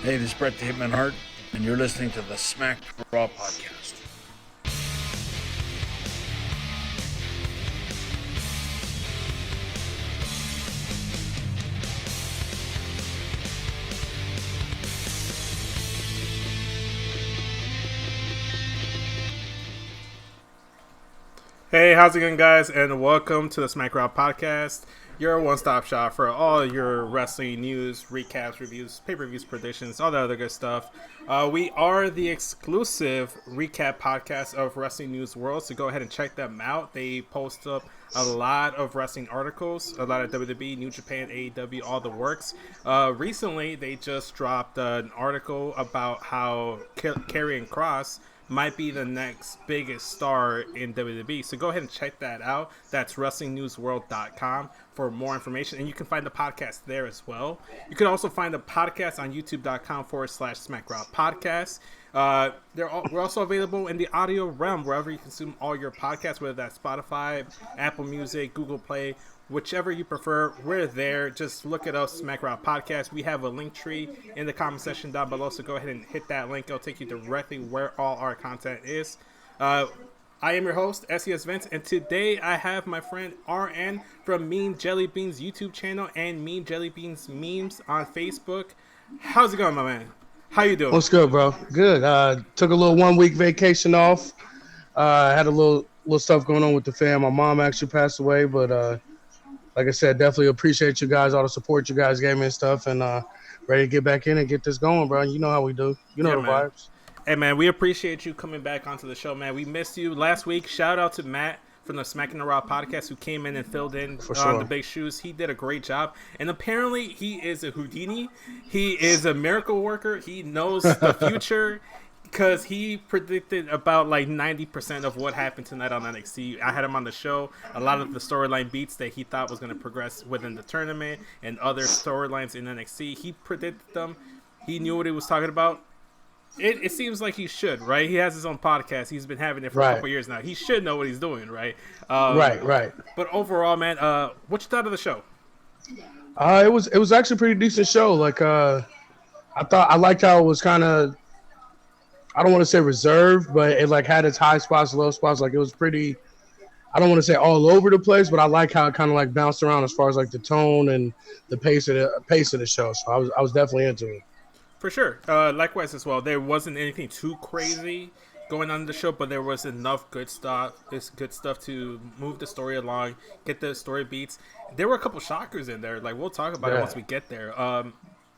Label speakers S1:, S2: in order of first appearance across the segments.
S1: Hey, this is Brett the Hitman Hart, and you're listening to the Smack Raw podcast.
S2: Hey, how's it going, guys? And welcome to the Smack Raw podcast, your one-stop shop for all your wrestling news, recaps, reviews, pay-per-views, predictions, all that other good stuff. We are the exclusive recap podcast of Wrestling News World, so go ahead and check them out. They post up a lot of wrestling articles, a lot of WWE, New Japan, AEW, all the works. Recently, they just dropped an article about how Karrion Kross might be the next biggest star in WWE. So go ahead and check that out. That's WrestlingNewsWorld.com for more information. And you can find the podcast there as well. You can also find the podcast on YouTube.com/SmackRaw Podcast. We're also available in the audio realm, wherever you consume all your podcasts, whether that's Spotify, Apple Music, Google Play, whichever you prefer. We're there. Just look at us, Smack Raw Podcast. We have a link tree in the comment section down below, so go ahead and hit that link. It'll take you directly where all our content is. I am your host, SES Vince, and today I have my friend RN from Mean Jelly Beans YouTube channel and Mean Jelly Beans Memes on Facebook. How's it going, my man? How you doing?
S3: What's good, bro? Good. Took a little 1 week vacation off. Had a little stuff going on with the fam. My mom actually passed away, but like I said, definitely appreciate you guys, all the support you guys gave me and stuff, and ready to get back in and get this going, bro. You know how we do. You know the
S2: man.
S3: vibes.
S2: Hey, man, we appreciate you coming back onto the show, man. We missed you last week. Shout out to Matt from the Smacking the Raw podcast who came in and filled in on the big shoes. He did a great job. And apparently he is a Houdini. He is a miracle worker. He knows the future because he predicted about like 90% of what happened tonight on NXT. I had him on the show. A lot of the storyline beats that he thought was going to progress within the tournament and other storylines in NXT, he predicted them. He knew what he was talking about. It seems like he should, right? He has his own podcast. He's been having it for a couple years now. He should know what he's doing, right?
S3: Right.
S2: But overall, man, what you thought of the show?
S3: It was actually a pretty decent show. Like I liked how it was kind of, I don't want to say reserved, but it like had its high spots, low spots. Like it was pretty, I don't want to say all over the place, but I like how it kind of like bounced around as far as like the tone and the pace of the show. So I was definitely into it.
S2: For sure. Likewise as well. There wasn't anything too crazy going on in the show, but there was enough good stuff. It's good stuff to move the story along, get the story beats. There were a couple shockers in there. Like we'll talk about it once we get there.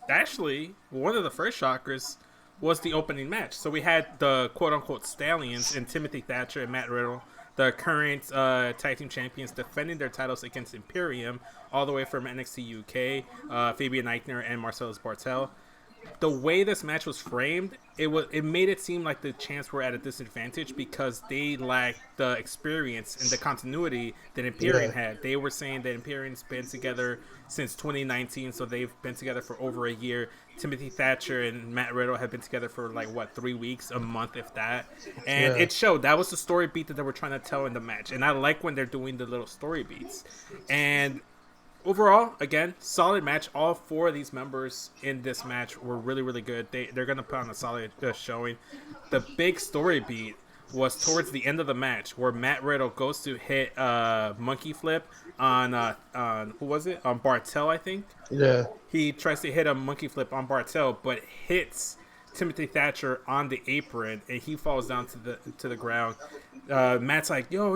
S2: Actually, one of the first shockers was the opening match. So we had the quote unquote Stallions and Timothy Thatcher and Matt Riddle, the current tag team champions, defending their titles against Imperium, all the way from NXT UK, Fabian Eichner and Marcellus Bartel. The way this match was framed, it made it seem like the champs were at a disadvantage because they lacked the experience and the continuity that Imperium had. They were saying that Imperium's been together since 2019, so they've been together for over a year. Timothy Thatcher and Matt Riddle have been together for 3 weeks, a month, if that. And it showed. That was the story beat that they were trying to tell in the match. And I like when they're doing the little story beats. And overall, again, solid match. All four of these members in this match were really, really good. They're going to put on a solid showing. The big story beat was towards the end of the match where Matt Riddle goes to hit monkey flip on who was it? On Bartel, I think.
S3: Yeah.
S2: He tries to hit a monkey flip on Bartel, but hits Timothy Thatcher on the apron, and he falls down to the ground. Matt's like, yo,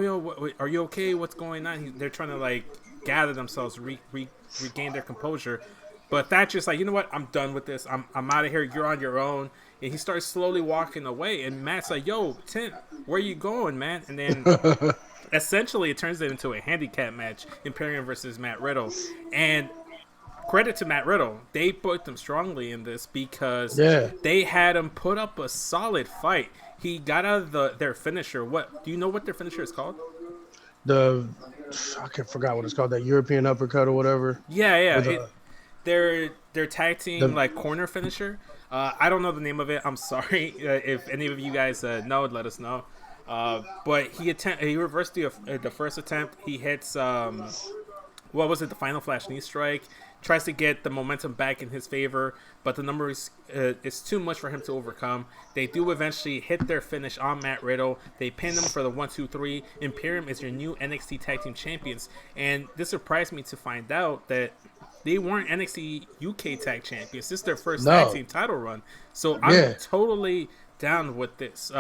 S2: are you okay? What's going on? They're trying to gather themselves, regain their composure. But Thatcher's like, you know what? I'm done with this. I'm out of here. You're on your own. And he starts slowly walking away. And Matt's like, yo, Tim, where you going, man? And then essentially it turns it into a handicap match, Imperium versus Matt Riddle. And credit to Matt Riddle. They booked him strongly in this because they had him put up a solid fight. He got out of their finisher. Do you know what their finisher is called?
S3: I forgot what it's called, that European uppercut or whatever.
S2: Yeah. Their tag team corner finisher. I don't know the name of it. I'm sorry. If any of you guys know, let us know. But he reversed the first attempt. He hits what was it? The Final Flash knee strike. tries to get the momentum back in his favor, but the number is too much for him to overcome. They do eventually hit their finish on Matt Riddle. They pin him for the 1-2-3. Imperium is your new NXT Tag Team Champions, and this surprised me to find out that they weren't NXT UK Tag Champions. This is their first tag team title run, so I'm totally down with this.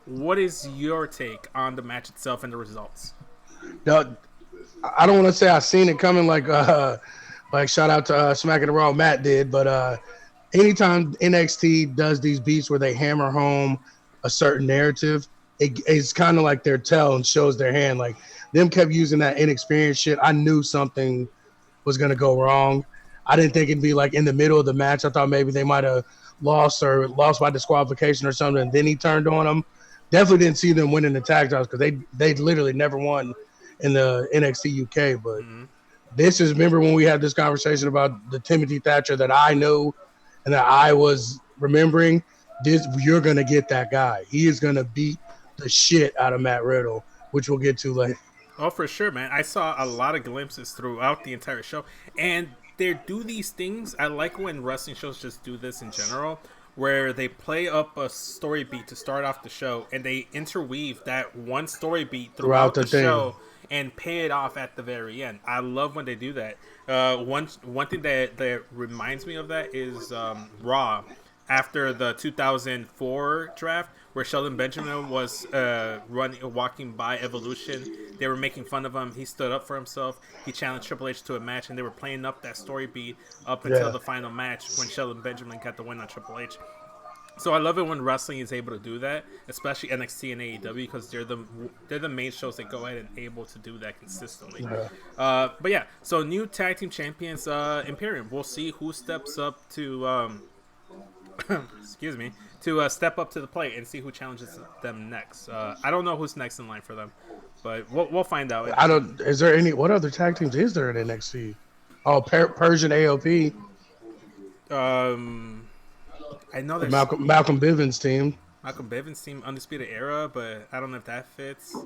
S2: What is your take on the match itself and the results?
S3: No, I don't want to say I've seen it coming like shout out to Smacking the Raw Matt did, but anytime NXT does these beats where they hammer home a certain narrative, it's kind of like their tell and shows their hand. Like them kept using that inexperienced shit. I knew something was gonna go wrong. I didn't think it'd be like in the middle of the match. I thought maybe they might have lost by disqualification or something, and then he turned on them. Definitely didn't see them winning the tag titles because they literally never won in the NXT UK. But this is, remember when we had this conversation about the Timothy Thatcher that I know and that I was remembering? You're gonna get that guy. He is gonna beat the shit out of Matt Riddle, which we'll get to later.
S2: Oh, for sure, man. I saw a lot of glimpses throughout the entire show, and they do these things. I like when wrestling shows just do this in general, where they play up a story beat to start off the show, and they interweave that one story beat throughout the show and pay it off at the very end. I love when they do that. One thing that reminds me of that is Raw after the 2004 draft, where Sheldon Benjamin was walking by Evolution. They were making fun of him. He stood up for himself. He challenged Triple H to a match, and they were playing up that story beat up until the final match when Sheldon Benjamin got the win on Triple H. So I love it when wrestling is able to do that, especially NXT and AEW, because they're the main shows that go ahead and able to do that consistently. But yeah, so new tag team champions, Imperium. We'll see who steps up to excuse me, to step up to the plate and see who challenges them next. I don't know who's next in line for them, but we'll find out.
S3: Is there any? What other tag teams is there in NXT? Oh, Persian AOP.
S2: I know there's
S3: Malcolm Bivens' team.
S2: Malcolm Bivens' team, Undisputed Era, but I don't know if that fits.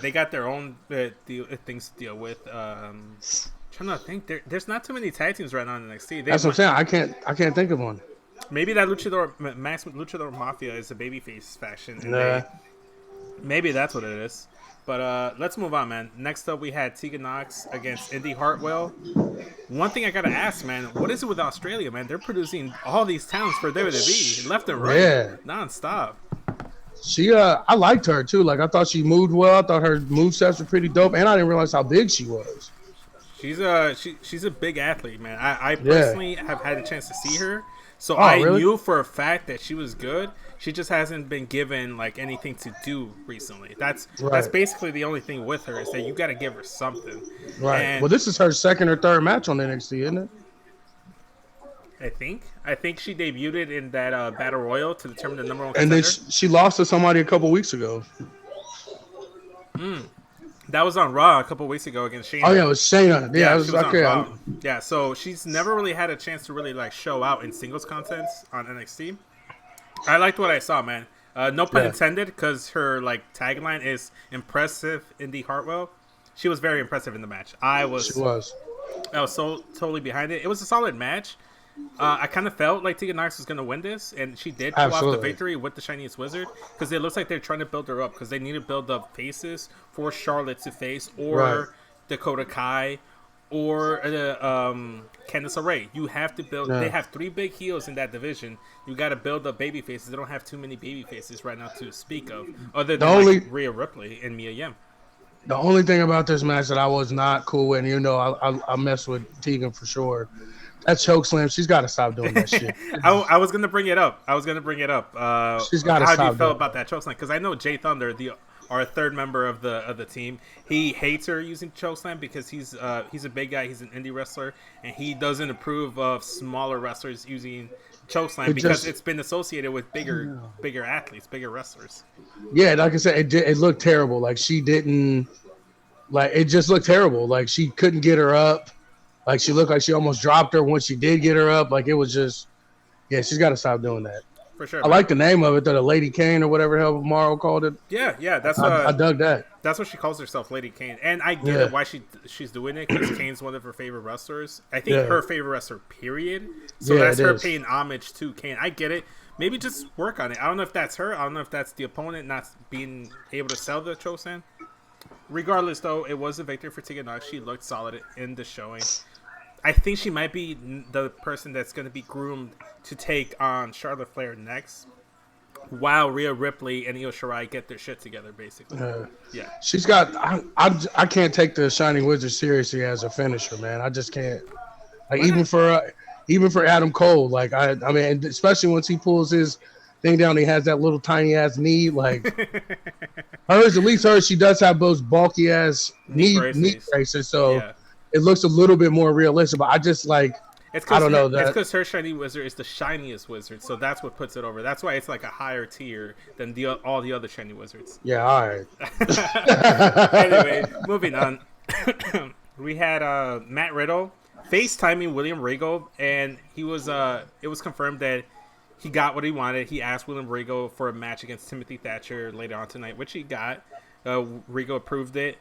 S2: They got their own things to deal with. Trying to think, there's not too many tag teams right now in NXT.
S3: That's what I'm saying. I can't think of one.
S2: Maybe that Luchador Mafia is a babyface faction. And maybe that's what it is. But let's move on, man. Next up, we had Tegan Nox against Indy Hartwell. One thing I gotta ask, man, what is it with Australia, man? They're producing all these talents for WWE, left and right, nonstop.
S3: I liked her too. Like I thought she moved well. I thought her movesets were pretty dope, and I didn't realize how big she was.
S2: She's a big athlete, man. I personally have had a chance to see her. So I knew for a fact that she was good. She just hasn't been given like anything to do recently. That's basically the only thing with her is that you got to give her something.
S3: Right.
S2: And
S3: well, this is her second or third match on NXT, isn't it?
S2: I think she debuted in that Battle Royal to determine the number one contender.
S3: And then she lost to somebody a couple weeks ago.
S2: That was on Raw a couple weeks ago against Shayna.
S3: Oh yeah, it was Shayna. Yeah, it was
S2: she was
S3: okay.
S2: on Raw. Yeah, so she's never really had a chance to really like show out in singles content on NXT. I liked what I saw, man. No pun intended, because her like tagline is "Impressive Indy Hartwell." She was very impressive in the match. I was so totally behind it. It was a solid match. I kind of felt like Tegan Nox was going to win this, and she did pull off the victory with the Chinese Wizard, because it looks like they're trying to build her up, because they need to build up faces for Charlotte to face, or Dakota Kai, or Candice LeRae. You have to build. They have three big heels in that division. You got to build up baby faces. They don't have too many baby faces right now to speak of, other than like Rhea Ripley and Mia Yim.
S3: The only thing about this match that I was not cool with, and you know, I mess with Tegan for sure. That choke slam, she's got to stop doing that shit.
S2: I was gonna bring it up. She's got to stop. How do you feel about that choke slam? Because I know Jay Thunder, our third member of the team, he hates her using choke slam because he's a big guy. He's an indie wrestler, and he doesn't approve of smaller wrestlers using choke slam because it's been associated with bigger athletes, bigger wrestlers.
S3: Yeah, like I said, it looked terrible. Like she didn't, like it just looked terrible. Like she couldn't get her up. Like she looked like she almost dropped her when she did get her up. Like it was just, she's got to stop doing that.
S2: For sure.
S3: I like the name of it, the Lady Kane or whatever the hell Morrow called it.
S2: Yeah.
S3: I dug that.
S2: That's what she calls herself, Lady Kane, and I get it why she's doing it because Kane's one of her favorite wrestlers. I think her favorite wrestler, period. So that's her paying homage to Kane. I get it. Maybe just work on it. I don't know if that's her. I don't know if that's the opponent not being able to sell the Chosen. Regardless, though, it was a victory for Tegan Nox. She looked solid in the showing. I think she might be the person that's going to be groomed to take on Charlotte Flair next, while Rhea Ripley and Io Shirai get their shit together, basically. Yeah.
S3: She's got... I can't take the Shining Wizard seriously as a finisher, man. I just can't. Like, even for Adam Cole, like, I mean, especially once he pulls his thing down, he has that little tiny-ass knee, like... at least hers, she does have those bulky-ass knee braces, so it looks a little bit more realistic, but I just, like... I don't know that.
S2: It's because her shiny wizard is the shiniest wizard, so that's what puts it over. That's why it's like a higher tier than all the other shiny wizards.
S3: Yeah, all right.
S2: Anyway, moving on. We had Matt Riddle Facetiming William Regal, and he was. It was confirmed that he got what he wanted. He asked William Regal for a match against Timothy Thatcher later on tonight, which he got. Regal approved it.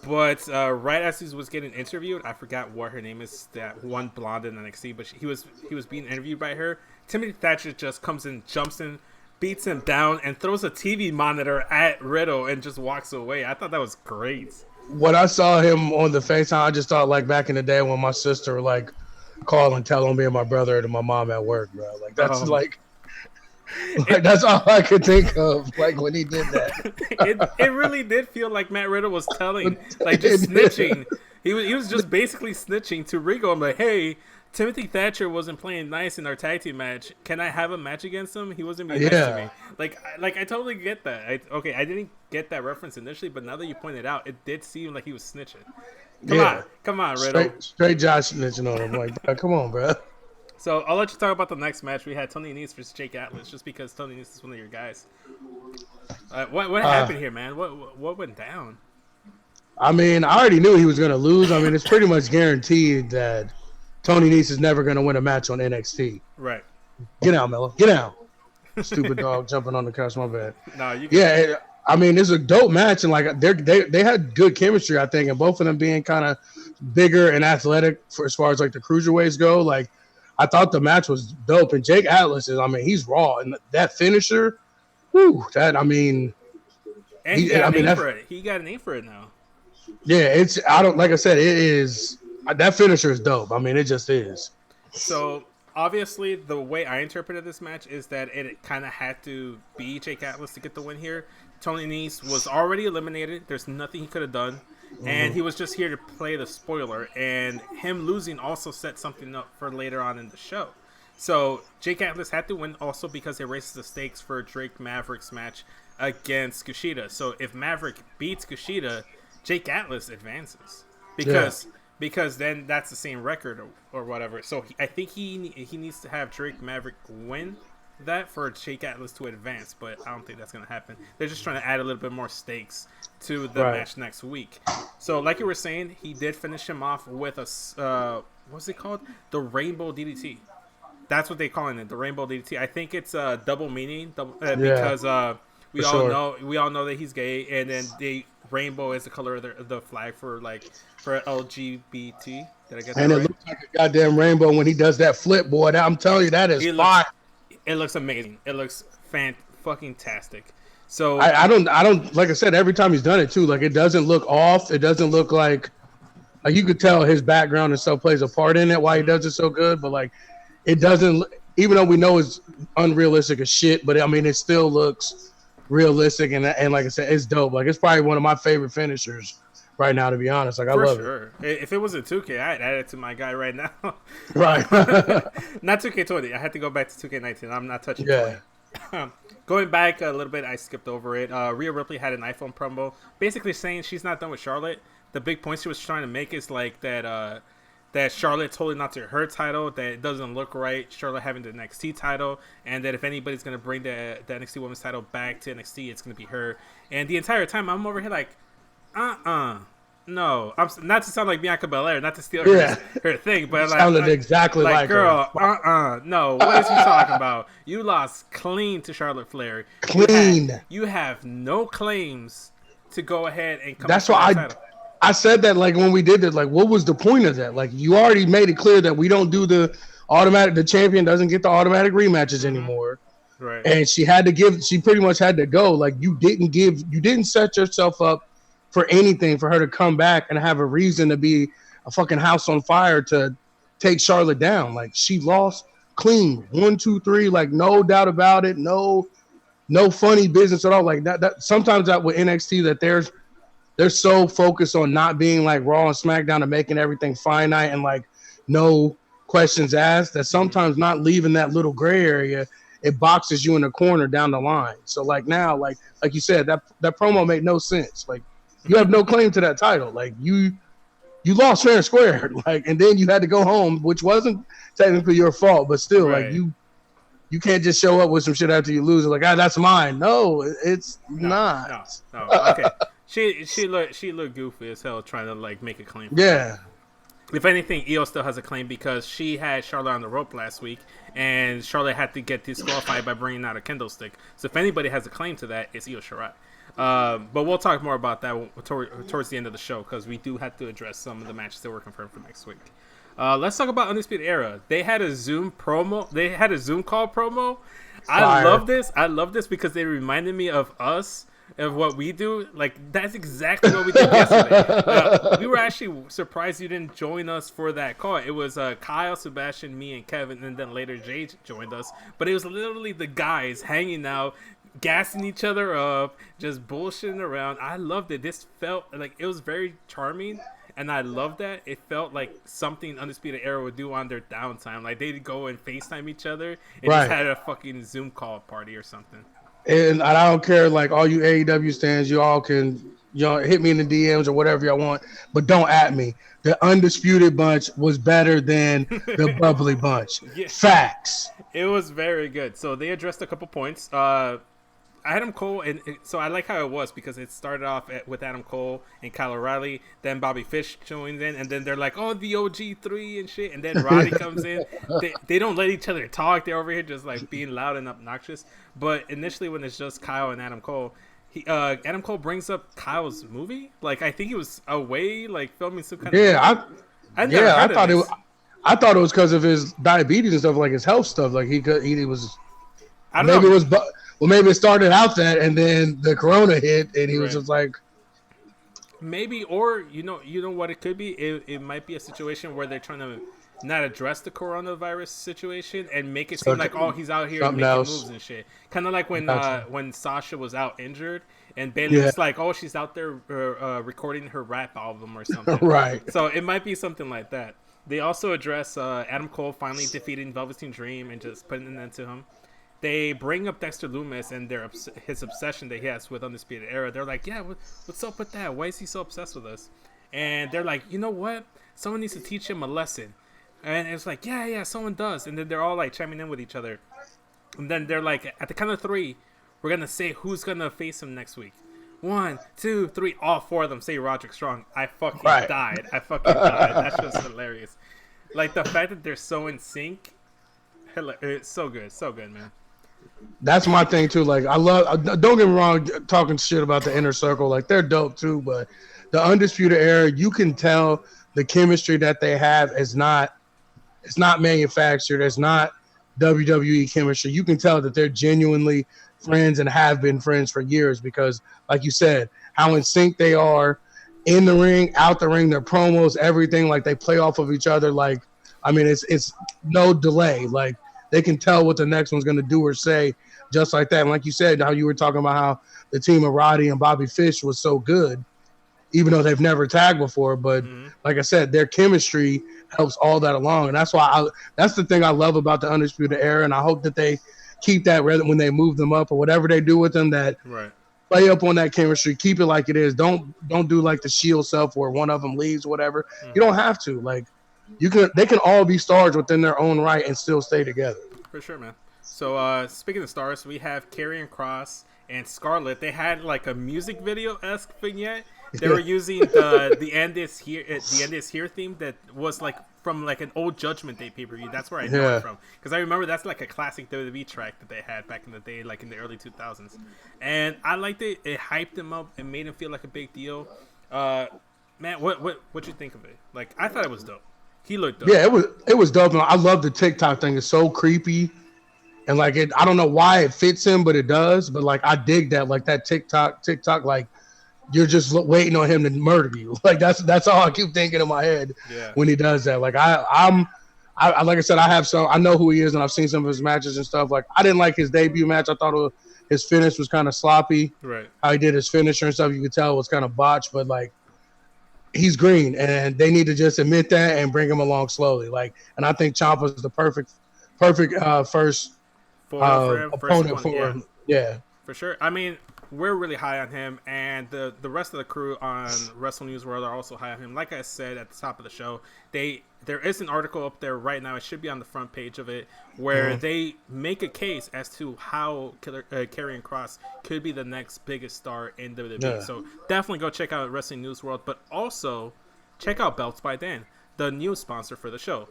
S2: But right as he was getting interviewed, I forgot what her name is, that one blonde in NXT, but he was being interviewed by her. Timothy Thatcher just comes in, jumps in, beats him down, and throws a TV monitor at Riddle and just walks away. I thought that was great.
S3: When I saw him on the FaceTime, I just thought like back in the day when my sister would like call and tell on me and my brother to my mom at work, bro. Like that's like that's all I could think of, like when he did that.
S2: It really did feel like Matt Riddle was telling, like just snitching. He was just basically snitching to Regal. I'm like, hey, Timothy Thatcher wasn't playing nice in our tag team match. Can I have a match against him? He wasn't being nice to me. Like I totally get that. I didn't get that reference initially, but now that you pointed out, it did seem like he was snitching. Come on, Riddle.
S3: Straight Josh snitching on him. Like, bro, come on, bro.
S2: So I'll let you talk about the next match. We had Tony Nese versus Jake Atlas, just because Tony Nese is one of your guys. What happened here, man? What went down?
S3: I mean, I already knew he was going to lose. I mean, it's pretty much guaranteed that Tony Nese is never going to win a match on NXT.
S2: Right.
S3: Get out, Mello. Get out. Stupid dog jumping on the couch. My bad.
S2: No, you.
S3: Yeah, I mean, it's a dope match, and like they had good chemistry, I think, and both of them being kind of bigger and athletic for as far as like the cruiserweights go. Like, I thought the match was dope, and Jake Atlas is, I mean, he's raw, and that finisher, whew, that, I mean,
S2: and he got a name for it. He got a name for it now.
S3: Yeah, like I said, it is, that finisher is dope. I mean, it just is.
S2: So, obviously, the way I interpreted this match is that it kind of had to be Jake Atlas to get the win here. Tony Nese was already eliminated. There's nothing he could have done. And he was just here to play the spoiler. And him losing also set something up for later on in the show. So Jake Atlas had to win also because it raises the stakes for Drake Maverick's match against Kushida. So if Maverick beats Kushida, Jake Atlas advances. Because then that's the same record or whatever. So I think he needs to have Drake Maverick win that for Jake Atlas to advance, but I don't think that's going to happen. They're just trying to add a little bit more stakes to the match next week. So like you were saying, he did finish him off with a what's it called? The Rainbow DDT. That's what they're calling it, the Rainbow DDT. I think it's a double meaning because we all know that he's gay, and then the rainbow is the color of the flag for LGBT. Did I get that
S3: and
S2: right?
S3: It looks like a goddamn rainbow when he does that flip, boy. I'm telling you, that is fire.
S2: It looks amazing. It looks fucking-tastic. So
S3: I don't like I said, every time he's done it too, like it doesn't look off. It doesn't look like you could tell his background and stuff plays a part in it why he does it so good, but like it doesn't, even though we know it's unrealistic as shit, but I mean it still looks realistic and like I said, it's dope. Like it's probably one of my favorite finishers right now, to be honest. Like I love it.
S2: If it was a 2K, I'd add it to my guy right now.
S3: Right.
S2: Not 2K20. I had to go back to 2K19. I'm not touching 20. Going back a little bit, I skipped over it. Rhea Ripley had an iPhone promo, basically saying she's not done with Charlotte. The big point she was trying to make is like that Charlotte's holding on to her title, that it doesn't look right, Charlotte having the NXT title, and that if anybody's going to bring the NXT Women's title back to NXT, it's going to be her. And the entire time, I'm over here like, No, I'm not to sound like Bianca Belair, not to steal
S3: Yeah,
S2: her thing, but
S3: sounded exactly like
S2: girl,
S3: her.
S2: no. What is you talking about? You lost clean to Charlotte Flair.
S3: Clean.
S2: You have no claims to go ahead and come
S3: That's
S2: for that
S3: why
S2: title.
S3: I said that like when we did it, like what was the point of that? Like you already made it clear that we don't do the automatic. The champion doesn't get the automatic rematches anymore.
S2: Right.
S3: And she pretty much had to go. Like you didn't set yourself up for anything for her to come back and have a reason to be a fucking house on fire to take Charlotte down. Like she lost clean 1, 2, 3, like no doubt about it. No funny business at all. Like that sometimes that with NXT that they're so focused on not being like Raw and SmackDown and making everything finite and like no questions asked that sometimes not leaving that little gray area, it boxes you in the corner down the line. So like now, like you said, that promo made no sense. Like you have no claim to that title. Like you lost fair and square. Like, and then you had to go home, which wasn't technically your fault, but still,
S2: right.
S3: like you can't just show up with some shit after you lose. Like, that's mine. No, it's not.
S2: No. Okay. She looked goofy as hell trying to like make a claim.
S3: Yeah.
S2: If anything, Io still has a claim because she had Charlotte on the rope last week, and Charlotte had to get disqualified by bringing out a kendo stick. So if anybody has a claim to that, it's Io Shirai. But we'll talk more about that towards the end of the show because we do have to address some of the matches that were confirmed for next week. Let's talk about Undisputed Era. They had a Zoom promo. They had a Zoom call promo.
S3: Fire.
S2: I love this because they reminded me of us. Of what we do, like that's exactly what we did yesterday. We were actually surprised you didn't join us for that call. It was Kyle, Sebastian, me, and Kevin, and then later Jay joined us. But it was literally the guys hanging out, gassing each other up, just bullshitting around. I loved it. This felt like it was very charming, and I loved that. It felt like something Undisputed Era would do on their downtime. Like they'd go and FaceTime each other and just had a fucking Zoom call party or something.
S3: And I don't care, like all you AEW stands, you all can hit me in the DMs or whatever y'all want, but don't at me. The Undisputed Bunch was better than the Bubbly Bunch. Yeah. Facts.
S2: It was very good. So they addressed a couple points. Adam Cole, and so I like how it was because it started off with Adam Cole and Kyle O'Reilly, then Bobby Fish joins in, and then they're like, oh, the OG3 and shit, and then Roddy comes in. They don't let each other talk. They're over here just like being loud and obnoxious. But initially when it's just Kyle and Adam Cole, Adam Cole brings up Kyle's movie. Like I think he was away, like filming some kind of
S3: I thought it was because of his diabetes and stuff, like his health stuff. Like he was. I don't know. It was. Well, maybe it started out that, and then the corona hit, and he was just like,
S2: maybe, or you know what it could be. It might be a situation where they're trying to not address the coronavirus situation and make it seem like he's out here making moves and shit. Kind of like when Sasha was out injured, and Bayley was like, oh, she's out there recording her rap album or something.
S3: Right.
S2: So it might be something like that. They also address Adam Cole finally defeating Velveteen Dream and just putting an end to him. They bring up Dexter Lumis and his obsession that he has with Undisputed Era. They're like, yeah, what's up with that? Why is he so obsessed with us? And they're like, you know what? Someone needs to teach him a lesson. And it's like, yeah, someone does. And then they're all like chiming in with each other. And then they're like, at the count of 3, we're going to say who's going to face him next week. 1, 2, 3, all 4 of them say Roderick Strong. I fucking died. That's just hilarious. Like the fact that they're so in sync. It's so good, man.
S3: That's my thing too. Like I love. Don't get me wrong, talking shit about the Inner Circle. Like they're dope too, but the Undisputed Era, you can tell the chemistry that they have is not. It's not manufactured. It's not WWE chemistry. You can tell that they're genuinely friends and have been friends for years because, like you said, how in sync they are in the ring, out the ring, their promos, everything. Like they play off of each other. Like I mean, it's no delay. Like. They can tell what the next one's going to do or say just like that. And like you said, how you were talking about how the team of Roddy and Bobby Fish was so good, even though they've never tagged before. But like I said, their chemistry helps all that along. And that's why that's the thing I love about the Undisputed Era. And I hope that they keep that rather when they move them up or whatever they do with them, that play up on that chemistry, keep it like it is. Don't do like the Shield stuff where one of them leaves or whatever. You don't have to. Like, they can all be stars within their own right and still stay together.
S2: For sure, man. So speaking of stars, we have Karrion Kross and Scarlett. They had like a music video-esque vignette They were using the end is here theme that was like from like an old Judgment Day pay-per-view. That's where I know it from, because I remember that's like a classic WWE track that they had back in the day, like in the early 2000s. And I liked it. It hyped him up and made him feel like a big deal. Man, what you think of it? Like, I thought it was dope. He looked dope.
S3: Yeah, it was dope. I love the TikTok thing. It's so creepy, and like I don't know why it fits him, but it does. But like I dig that, like that TikTok, like you're just waiting on him to murder you. Like that's all I keep thinking in my head when he does that. Like I like I said, I know who he is, and I've seen some of his matches and stuff. Like I didn't like his debut match. I thought his finish was kind of sloppy.
S2: Right.
S3: How he did his finisher and stuff, you could tell was kind of botched. But like, he's green, and they need to just admit that and bring him along slowly. Like, and I think Ciampa's the perfect first opponent for him. Yeah,
S2: for sure. I mean, we're really high on him, and the rest of the crew on Wrestle News World are also high on him. Like I said at the top of the show, there is an article up there right now. It should be on the front page of it, where they make a case as to how Karrion Kross could be the next biggest star in WWE. Yeah. So definitely go check out Wrestling News World, but also check out Belts by Dan, the new sponsor for the show.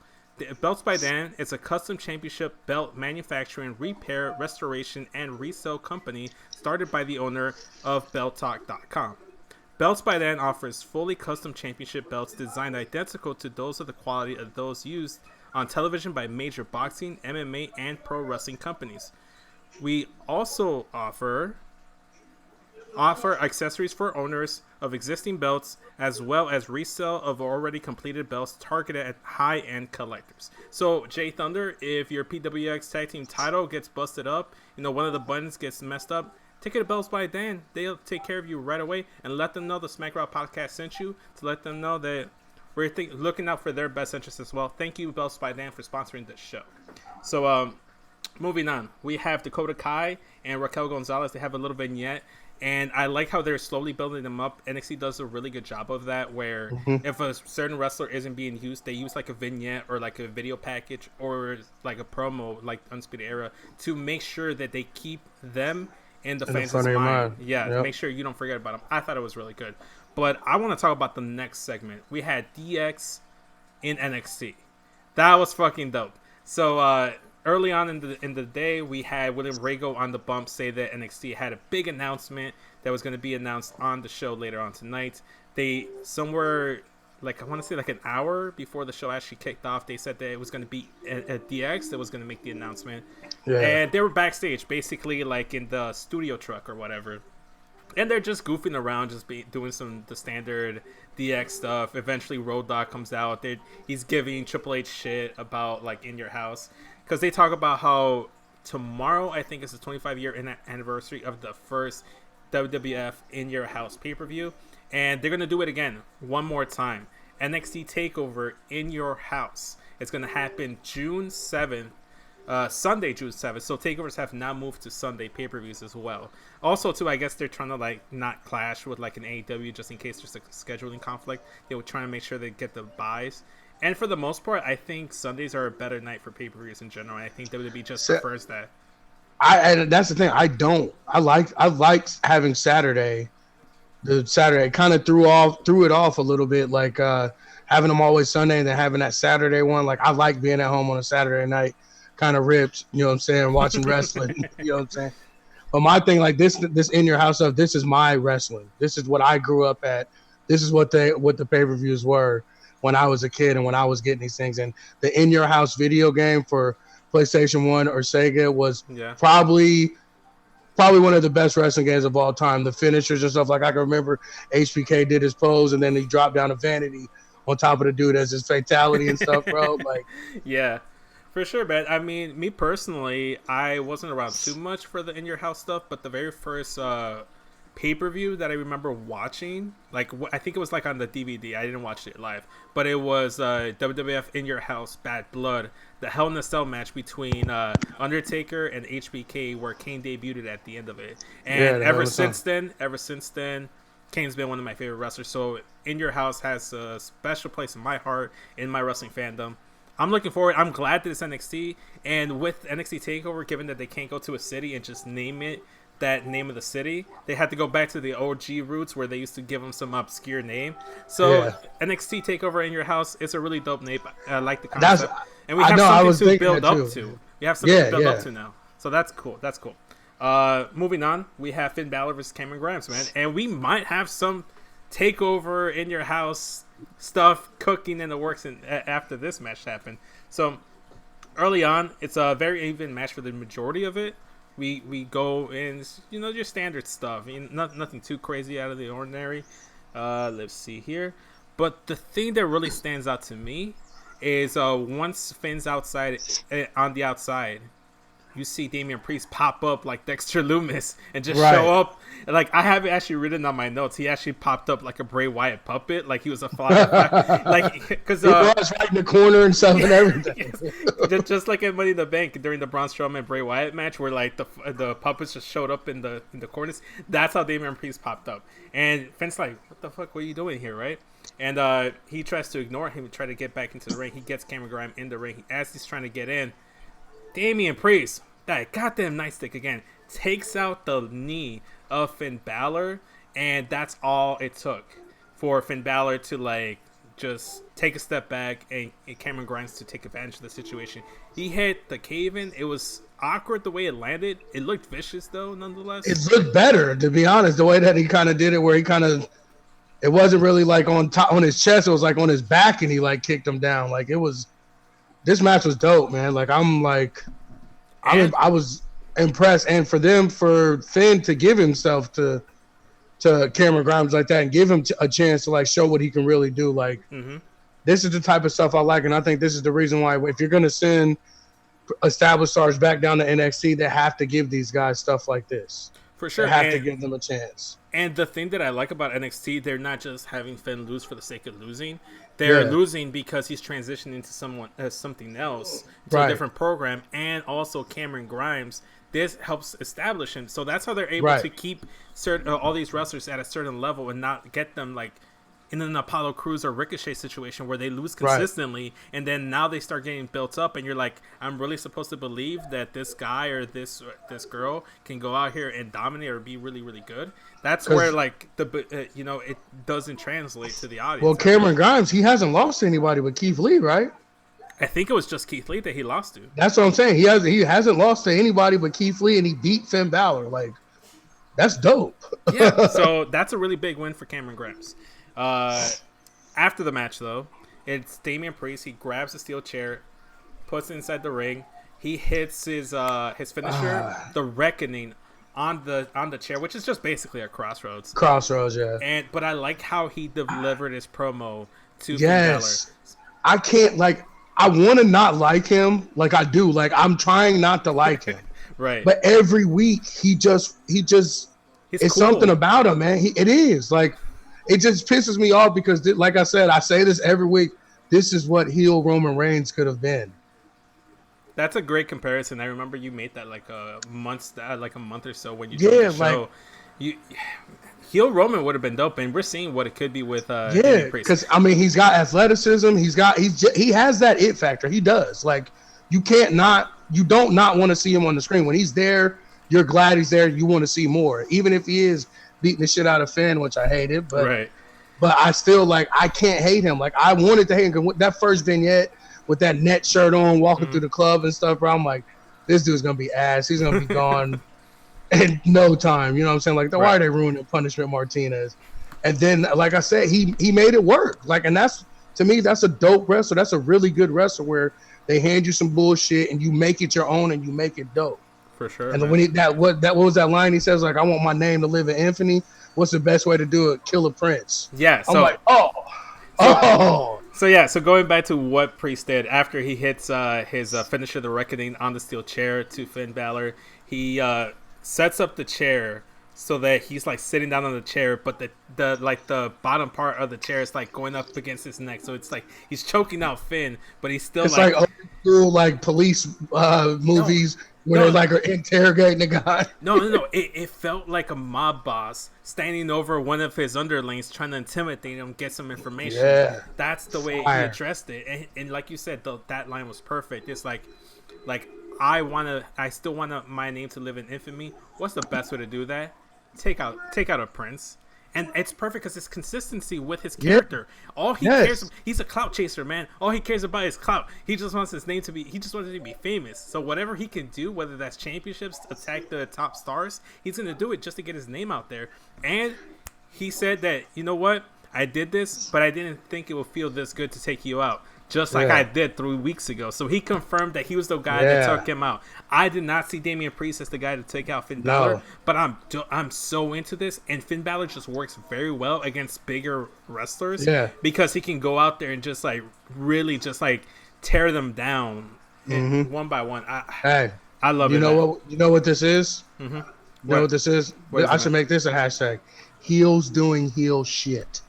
S2: Belts by Dan is a custom championship belt manufacturing, repair, restoration, and resale company started by the owner of BeltTalk.com. Belts by Dan offers fully custom championship belts designed identical to those of the quality of those used on television by major boxing, MMA, and pro wrestling companies. We also offer accessories for owners of existing belts, as well as resale of already completed belts targeted at high-end collectors. So, Jay Thunder, if your PWX Tag Team title gets busted up, one of the buttons gets messed up, take it to Belts by Dan. They'll take care of you right away, and let them know the Smack Raw podcast sent you, to let them know that we're looking out for their best interests as well. Thank you, Belts by Dan, for sponsoring this show. So, moving on, we have Dakota Kai and Raquel Gonzalez. They have a little vignette. And I like how they're slowly building them up. NXT does a really good job of that, where if a certain wrestler isn't being used, they use like a vignette or like a video package or like a promo, like Undisputed Era, to make sure that they keep them in the fans' mind. Yeah, to make sure you don't forget about them. I thought it was really good. But I want to talk about the next segment. We had DX in NXT. That was fucking dope. So, early on in the day, we had William Regal on the bump say that NXT had a big announcement that was going to be announced on the show later on tonight. They, somewhere, like I want to say like an hour before the show actually kicked off, they said that it was going to be a DX that was going to make the announcement. Yeah. And they were backstage, basically like in the studio truck or whatever. And they're just goofing around, just doing the standard DX stuff. Eventually, Road Dogg comes out. He's giving Triple H shit about like In Your House. Because they talk about how tomorrow, I think, is the 25-year anniversary of the first WWF In Your House pay-per-view. And they're going to do it again, one more time. NXT TakeOver In Your House. It's going to happen June 7th, Sunday, June 7th. So TakeOvers have now moved to Sunday pay-per-views as well. Also, too, I guess they're trying to like not clash with like an AEW just in case there's a scheduling conflict. They were trying to make sure they get the buys. And for the most part, I think Sundays are a better night for pay-per-views in general. I think WWE just prefers that.
S3: And that's the thing. I like having Saturday. The Saturday kind of threw it off a little bit, like having them always Sunday and then having that Saturday one. Like I like being at home on a Saturday night, kind of ripped. You know what I'm saying? Watching wrestling. You know what I'm saying? But my thing, like this In Your House stuff, this is my wrestling. This is what I grew up at. This is what the pay-per-views were when I was a kid and when I was getting these things. And the In Your House video game for PlayStation 1 or Sega was probably one of the best wrestling games of all time. The finishers and stuff, like I can remember HBK did his pose and then he dropped down a vanity on top of the dude as his fatality and stuff, bro. Like,
S2: yeah, for sure, man. I mean, me personally, I wasn't around too much for the In Your House stuff, but the very first pay-per-view that I remember watching, like I think it was like on the DVD. I didn't watch it live, but it was WWF In Your House Bad Blood, the Hell in a Cell match between Undertaker and HBK, where Kane debuted at the end of it. And ever since then, Kane's been one of my favorite wrestlers. So In Your House has a special place in my heart, in my wrestling fandom. I'm looking forward. I'm glad that it's NXT, and with NXT TakeOver, given that they can't go to a city and just name it that name of the city. They had to go back to the OG roots where they used to give them some obscure name. So NXT Takeover in Your House is a really dope name. I like the concept. And we have something to build up to. We have something to build up to now. So that's cool. That's cool. Moving on, we have Finn Balor versus Cameron Grimes, man. And we might have some Takeover in Your House stuff cooking in the works after this match happened. So early on, it's a very even match for the majority of it. We go in, your standard stuff. Nothing too crazy out of the ordinary. Let's see here. But the thing that really stands out to me is once Finn's outside, on the outside, you see Damian Priest pop up like Dexter Lumis and just show up. Like, I have it actually written on my notes. He actually popped up like a Bray Wyatt puppet, like he was a fly. Like, because
S3: he was right in the corner and stuff and everything.
S2: just like at Money in the Bank during the Braun Strowman Bray Wyatt match, where like the puppets just showed up in the corners. That's how Damian Priest popped up. And Finn's like, "What the fuck? What are you doing here, right?" And he tries to ignore him and try to get back into the ring. He gets Cameron Grimes in the ring. As he's trying to get in, Damian Priest, that goddamn nightstick again, takes out the knee of Finn Balor, and that's all it took for Finn Balor to like just take a step back and Cameron Grimes to take advantage of the situation. He hit the cave-in. It was awkward the way it landed. It looked vicious though, nonetheless.
S3: It looked better, to be honest, the way that he kind of did it, where he kind of, it wasn't really like on his chest, it was like on his back, and he like kicked him down. Like, it was, this match was dope, man. Like, I was impressed, and for Finn to give himself to Cameron Grimes like that and give him a chance to like show what he can really do. Like, this is the type of stuff I like, and I think this is the reason why if you're gonna send established stars back down to NXT, they have to give these guys stuff like this.
S2: For sure,
S3: they have to give them a chance.
S2: And the thing that I like about NXT, they're not just having Finn lose for the sake of losing. They're losing because he's transitioning into something else, to a different program, and also Cameron Grimes. This helps establish him, so that's how they're able to keep all these wrestlers at a certain level and not get them like in an Apollo Crews or Ricochet situation where they lose consistently, and then now they start getting built up, and you're like, I'm really supposed to believe that this guy or this girl can go out here and dominate or be really, really good. That's where like it doesn't translate to the audience.
S3: Well, Cameron Grimes, he hasn't lost to anybody but Keith Lee, right?
S2: I think it was just Keith Lee that he lost to.
S3: That's what I'm saying. He hasn't lost to anybody but Keith Lee, and he beat Finn Balor. Like, that's dope.
S2: Yeah, so that's a really big win for Cameron Grimes. After the match, though, it's Damian Priest. He grabs a steel chair, puts it inside the ring. He hits his finisher, the Reckoning, on the chair, which is just basically a crossroads.
S3: Crossroads, yeah.
S2: But I like how he delivered his promo to Finn Balor.
S3: I can't, like, I want to not like him, like I do. Like, I'm trying not to like him.
S2: Right.
S3: But every week he just it's cool. Something about him, man. It is like, it just pisses me off because, like I said, I say this every week. This is what heel Roman Reigns could have been.
S2: That's a great comparison. I remember you made that like a month or so when you joined the show. Heel Roman would have been dope, and we're seeing what it could be with Damian Priest.
S3: Because I mean, he's got athleticism. He has that it factor. He does. Like, you don't not want to see him on the screen. When he's there, you're glad he's there. You want to see more, even if he is beating the shit out of Finn, which I hated. But I still, like, I can't hate him. Like, I wanted to hate him. Cause that first vignette with that net shirt on, walking through the club and stuff, bro, I'm like, this dude's gonna be ass. He's gonna be gone in no time. You know what I'm saying? Like, why are they ruining Punishment Martinez? And then, like I said, he made it work. Like, and that's, to me, that's a dope wrestler. That's a really good wrestler where they hand you some bullshit and you make it your own and you make it dope.
S2: For sure. And
S3: when what was that line he says, like, I want my name to live in infamy. What's the best way to do it? Kill a prince.
S2: Yeah. So,
S3: I'm like,
S2: So going back to what Priest did after he hits his finisher, the Reckoning, on the steel chair to Finn Balor, he sets up the chair so that he's like sitting down on the chair, but the bottom part of the chair is like going up against his neck, so it's like he's choking out Finn, but he's still
S3: it's like old school like police movies where they like are interrogating the guy.
S2: No. It felt like a mob boss standing over one of his underlings trying to intimidate him, get some information. Yeah, that's the way he addressed it, and like you said, that line was perfect. It's like, Like, I still want my name to live in infamy. What's the best way to do that? Take out a Prince. And it's perfect because it's consistency with his character. All he cares about, he's a clout chaser, man. All he cares about is clout. He just wants his name to be, he just wants it to be famous. So whatever he can do, whether that's championships, attack the top stars, he's going to do it just to get his name out there. And he said that, you know what? I did this, but I didn't think it would feel this good to take you out. Just like I did 3 weeks ago. So he confirmed that he was the guy that took him out. I did not see Damian Priest as the guy to take out Finn Balor, but I'm so into this. And Finn Balor just works very well against bigger wrestlers because he can go out there and just like really just like tear them down one by one. I love it.
S3: You know what this is? Mm-hmm. You know what this is? I should make this a hashtag. Heels doing heel shit.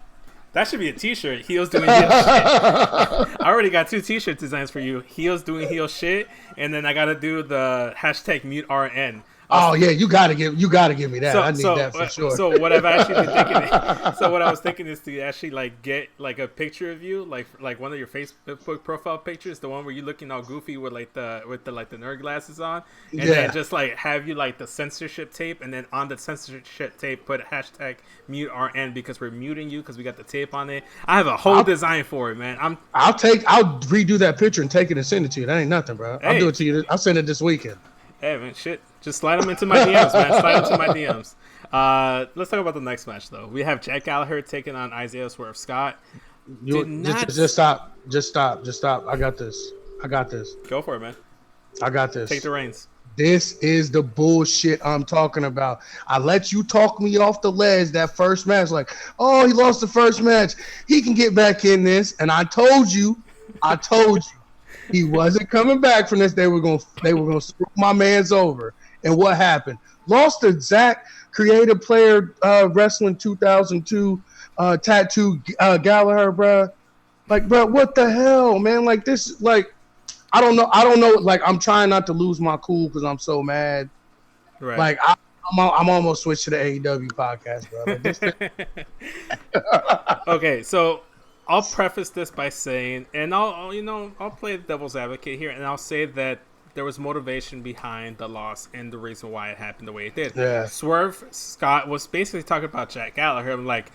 S2: That should be a t-shirt. Heels doing heel shit. I already got 2 t-shirt designs for you. Heels doing heel shit. And then I got to do the hashtag mute RN.
S3: Oh yeah, you gotta give me that. I need that for sure.
S2: So what I've actually been thinking, what I was thinking is to actually like get like a picture of you, like one of your Facebook profile pictures, the one where you're looking all goofy with the nerd glasses on, and then just like have you like the censorship tape, and then on the censorship tape put hashtag mute RN because we're muting you because we got the tape on it. I have a whole design for it, man.
S3: I'll redo that picture and take it and send it to you. That ain't nothing, bro. I'll do it to you. I'll send it this weekend.
S2: Hey man, shit. Just slide them into my DMs, man. Slide them to my DMs. Let's talk about the next match, though. We have Jack Gallagher taking on Isaiah Swerve Scott.
S3: Just stop. I got this.
S2: Go for it, man.
S3: I got this.
S2: Take the reins.
S3: This is the bullshit I'm talking about. I let you talk me off the ledge that first match. Like, oh, he lost the first match. He can get back in this. And I told you. He wasn't coming back from this. They were gonna screw my man's over. And what happened? Lost to Zach, Creative Player Wrestling 2002 Tattoo Gallagher, bro. Like, bro, what the hell, man? Like this, like I don't know. Like, I'm trying not to lose my cool because I'm so mad.
S2: Right.
S3: Like I'm almost switched to the AEW podcast, bro. Like,
S2: okay, so I'll preface this by saying, and I'll play the devil's advocate here, and I'll say that there was motivation behind the loss and the reason why it happened the way it did.
S3: Yeah.
S2: Swerve Scott was basically talking about Jack Gallagher, like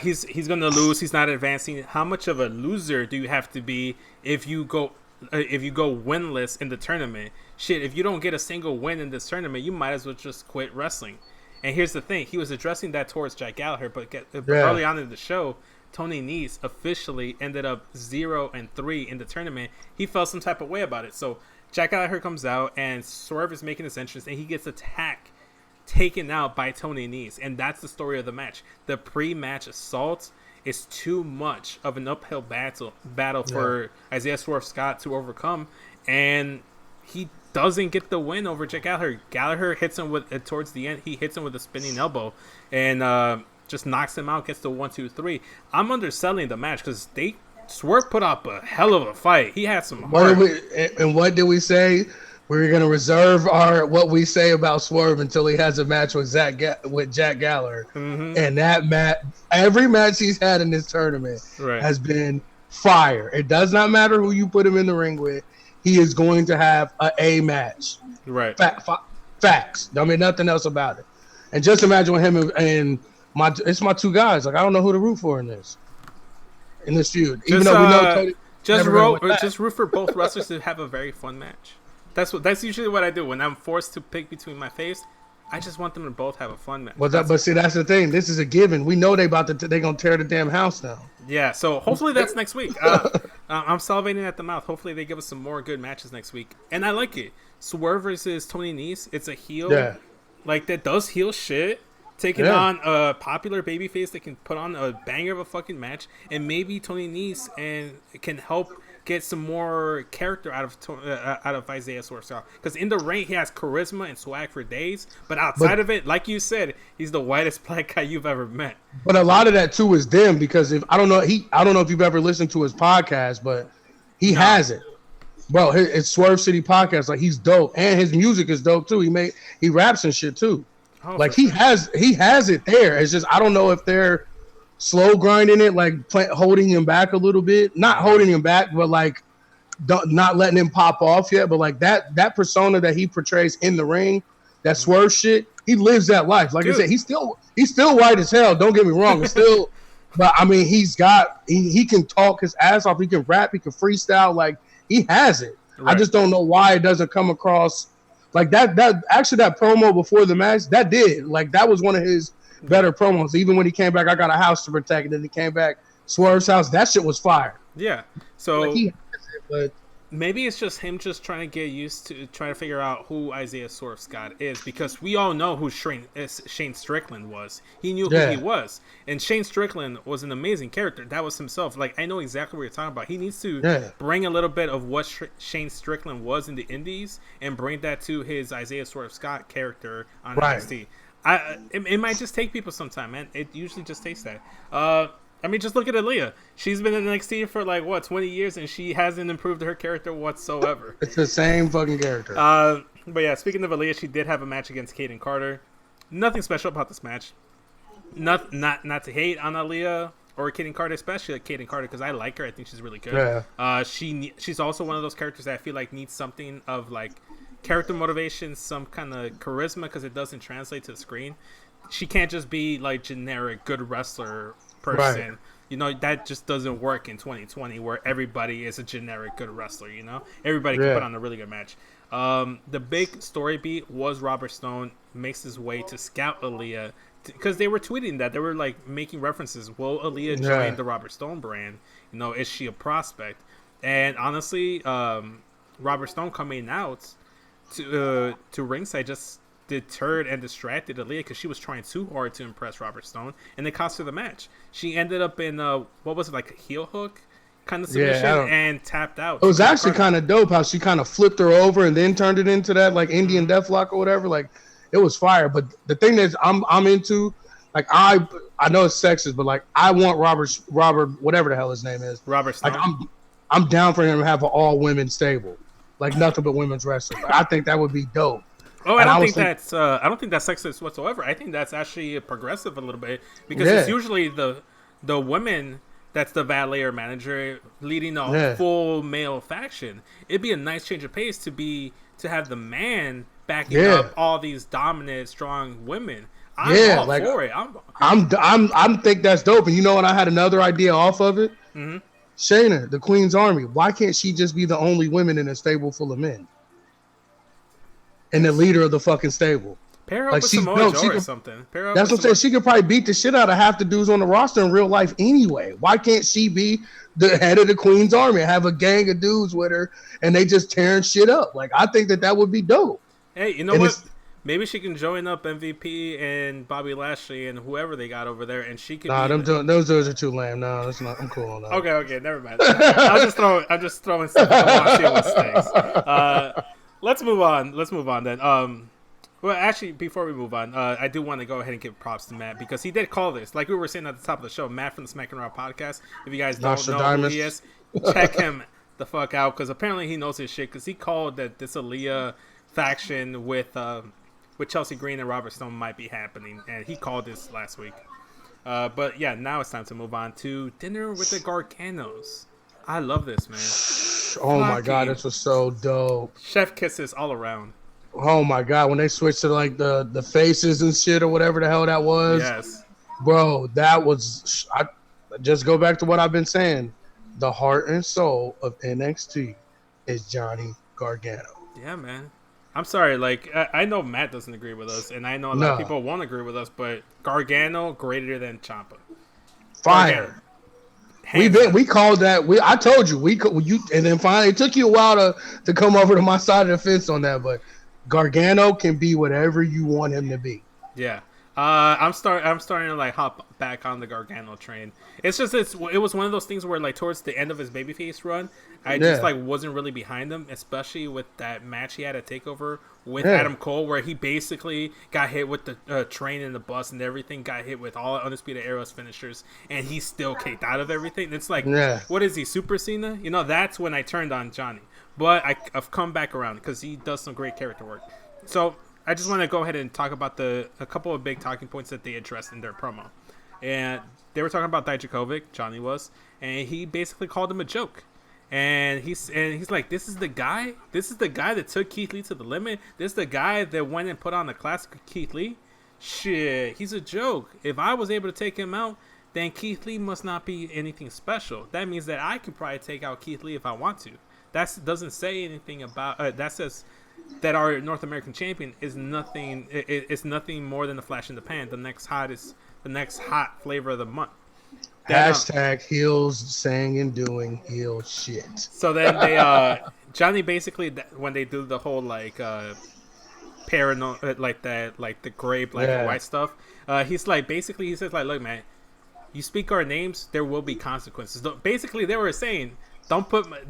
S2: he's gonna lose, he's not advancing. How much of a loser do you have to be if you go winless in the tournament? Shit, if you don't get a single win in this tournament, you might as well just quit wrestling. And here's the thing: he was addressing that towards Jack Gallagher, but early on in the show, Tony Nese officially ended up 0-3 in the tournament. He felt some type of way about it. So Jack Gallagher comes out and Swerve is making his entrance and he gets taken out by Tony Nese. And that's the story of the match. The pre-match assault is too much of an uphill battle for Isaiah Swerve Scott to overcome. And he doesn't get the win over Jack Gallagher. Gallagher hits him towards the end, he hits him with a spinning elbow. And just knocks him out, gets the 1-2-3. I'm underselling the match because Swerve put up a hell of a fight. He had some heart.
S3: What did we say? We were gonna reserve what we say about Swerve until he has a match with Jack Gallagher. Mm-hmm. And that match, every match he's had in this tournament has been fire. It does not matter who you put him in the ring with. He is going to have a match.
S2: Right.
S3: Facts. I mean, nothing else about it. And just imagine with him and it's my 2 guys. Like, I don't know who to root for in this feud. Even though we know Tony
S2: just root for both wrestlers to have a very fun match. That's usually what I do when I'm forced to pick between my faves. I just want them to both have a fun match.
S3: But see, that's the thing. This is a given. We know they gonna tear the damn house down.
S2: Yeah. So hopefully that's next week. I'm salivating at the mouth. Hopefully they give us some more good matches next week. And I like it. Swerve versus Tony Nese. It's a heel. Yeah. Like, that does heel shit. Taking on a popular babyface that can put on a banger of a fucking match, and maybe Tony Nese can help get some more character out of Isaiah Swerve Scott. Because in the ring he has charisma and swag for days, but outside of it, like you said, he's the whitest black guy you've ever met.
S3: But a lot of that too is them, because I don't know if you've ever listened to his podcast, but he has it. Bro, it's Swerve City Podcast. Like, he's dope, and his music is dope too. He raps and shit too. Oh, like, he has it there. It's just, I don't know if they're slow grinding it, like holding him back a little bit. Not holding him back, but like not letting him pop off yet, but like that persona that he portrays in the ring, that swerve shit, he lives that life. Like I said, he's still white as hell. Don't get me wrong, it's still, but I mean, he can talk his ass off. He can rap. He can freestyle. Like he has it. Right. I just don't know why it doesn't come across like that. That promo before the match, that was one of his better promos. Even when he came back, I got a house to protect, and then he came back, Swerve's house. That shit was fire.
S2: Yeah. So
S3: like, he has it, but
S2: maybe it's just him just trying to get used to trying to figure out who Isaiah Swerve Scott is, because we all know who Shane Strickland was. He knew who he was, and Shane Strickland was an amazing character. That was himself. Like, I know exactly what you're talking about. He needs to bring a little bit of what Shane Strickland was in the Indies and bring that to his Isaiah Swerve Scott character on NXT. It might just take people some time, man. It usually just takes that. I mean, just look at Aaliyah. She's been in NXT for 20 years, and she hasn't improved her character whatsoever.
S3: It's the same fucking character.
S2: But yeah, speaking of Aaliyah, she did have a match against Kaden Carter. Nothing special about this match. Not to hate on Aaliyah or Kaden Carter, especially like Kaden Carter, because I like her. I think she's really good. Yeah. She's also one of those characters that I feel like needs something of like character motivation, some kind of charisma, because it doesn't translate to the screen. She can't just be like generic good wrestler person. Right. You know, that just doesn't work in 2020 where everybody is a generic good wrestler, you know? Everybody can put on a really good match. The big story beat was Robert Stone makes his way to scout Aaliyah, because they were tweeting that. They were like making references. Will Aaliyah join the Robert Stone brand? You know, is she a prospect? And honestly, Robert Stone coming out to ringside just deterred and distracted Aaliyah, because she was trying too hard to impress Robert Stone, and it cost her the match. She ended up in what was it, like a heel hook kind of submission, and tapped out.
S3: It was actually kind of dope how she kind of flipped her over and then turned it into that like Indian Deathlock or whatever. Like, it was fire. But the thing that I'm into, like, I know it's sexist, but like I want Robert whatever the hell his name is,
S2: Robert Stone.
S3: Like, I'm down for him to have an all women stable, like nothing but women's wrestling. I think that would be dope.
S2: Oh, I don't think that's sexist whatsoever. I think that's actually progressive a little bit, because it's usually the women that's the valet or manager leading a full male faction. It'd be a nice change of pace to have the man backing up all these dominant, strong women. I'm all for it.
S3: I'm think that's dope. And you know what? I had another idea off of it. Mm-hmm. Shayna, the Queen's Army. Why can't she just be the only women in a stable full of men? And the leader of the fucking stable.
S2: Pair up with Samoa Joe or something.
S3: That's what I'm saying. She could probably beat the shit out of half the dudes on the roster in real life anyway. Why can't she be the head of the Queen's Army and have a gang of dudes with her and they just tearing shit up? Like, I think that would be dope.
S2: Hey, you know what? Maybe she can join up MVP and Bobby Lashley and whoever they got over there, and she can.
S3: Nah, those dudes are too lame. No, that's not. I'm cool on that.
S2: Okay, never mind. I'm just throwing stuff at the wall, see what stinks. Let's move on then. Well, actually, before we move on, I do want to go ahead and give props to Matt, because he did call this. Like we were saying at the top of the show, Matt from the Smack and Raw podcast. If you guys don't know who he is, check him the fuck out, because apparently he knows his shit, because he called that this Aaliyah faction with Chelsea Green and Robert Stone might be happening, and he called this last week. But yeah, now it's time to move on to Dinner with the Garganos. I love this, man.
S3: Oh my god, this was so dope.
S2: Chef kisses all around.
S3: Oh my god, when they switched to like the faces and shit or whatever the hell that was.
S2: Yes.
S3: Bro, that was. I just go back to what I've been saying. The heart and soul of NXT is Johnny Gargano.
S2: Yeah, man. I'm sorry, like, I know Matt doesn't agree with us, and I know a lot of people won't agree with us, but Gargano greater than Ciampa.
S3: Fire. We called that. I told you and then finally it took you a while to come over to my side of the fence on that, but Gargano can be whatever you want him to be.
S2: Yeah. I'm starting to like hop back on the Gargano train. It's just it was one of those things where like towards the end of his babyface run, I just like wasn't really behind him, especially with that match he had at TakeOver with Adam Cole, where he basically got hit with the train and the bus and everything, got hit with all Undisputed Era's finishers, and he still kicked out of everything. It's like, what is he, Super Cena? You know, that's when I turned on Johnny. But I've come back around because he does some great character work. So I just want to go ahead and talk about a couple of big talking points that they addressed in their promo. And they were talking about Dijakovic, Johnny was, and he basically called him a joke. And he's like, this is the guy. This is the guy that took Keith Lee to the limit. This is the guy that went and put on the classic Keith Lee. Shit, he's a joke. If I was able to take him out, then Keith Lee must not be anything special. That means that I could probably take out Keith Lee if I want to. That doesn't say anything about. That says that our North American champion is nothing. It's nothing more than a flash in the pan. The next hot flavor of the month.
S3: Hashtag heels saying and doing heel shit.
S2: So then they Johnny basically when they do the whole like paranoid like that like the gray black and white stuff. He's like basically he says like, look man, you speak our names, there will be consequences. Basically they were saying,